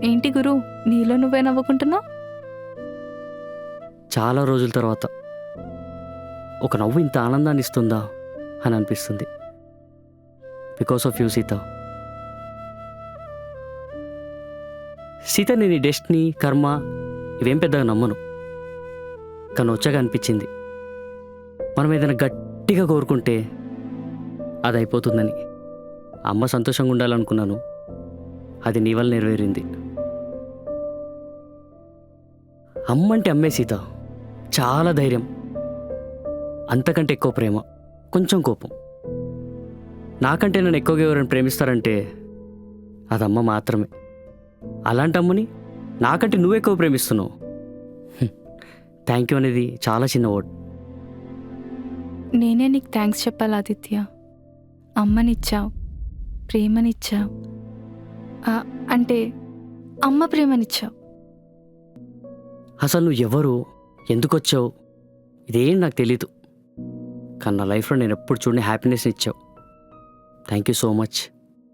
ఏంటి గురు, నీలో నువ్వే నవ్వుకుంటున్నావు? చాలా రోజుల తర్వాత ఒక నవ్వు ఇంత ఆనందాన్ని ఇస్తుందా అని అనిపిస్తుంది. Because of you Sita. Sita, నేను ఈ డెస్టినీ కర్మ ఇవేం పెద్దగా నమ్మను. కానీ వచ్చాక అనిపించింది మనం ఏదైనా గట్టిగా కోరుకుంటే అది అయిపోతుందని. అమ్మ సంతోషంగా ఉండాలనుకున్నాను, అది నీ వల్ల నెరవేరింది. అమ్మ అంటే అమ్మే సీత. చాలా ధైర్యం, అంతకంటే ఎక్కువ ప్రేమ, కొంచెం కోపం. నాకంటే నన్ను ఎక్కువగా ఎవరైనా ప్రేమిస్తారంటే అది అమ్మ మాత్రమే. అలాంటి అమ్మని నాకంటే నువ్వు ఎక్కువ ప్రేమిస్తున్నావు. థ్యాంక్ యూ అనేది చాలా చిన్న వర్డ్. నేనే నీకు థ్యాంక్స్ చెప్పాలి ఆదిత్య. అమ్మనిచ్చావు, ప్రేమనిచ్చావు. అంటే అమ్మ ప్రేమనిచ్చావు. అసలు నువ్వు ఎవరు, ఎందుకు వచ్చావు, ఇదేం నాకు తెలీదు. కానీ నా లైఫ్లో నేను ఎప్పుడు చూడని హ్యాపీనెస్ని ఇచ్చావు. Thank you so much.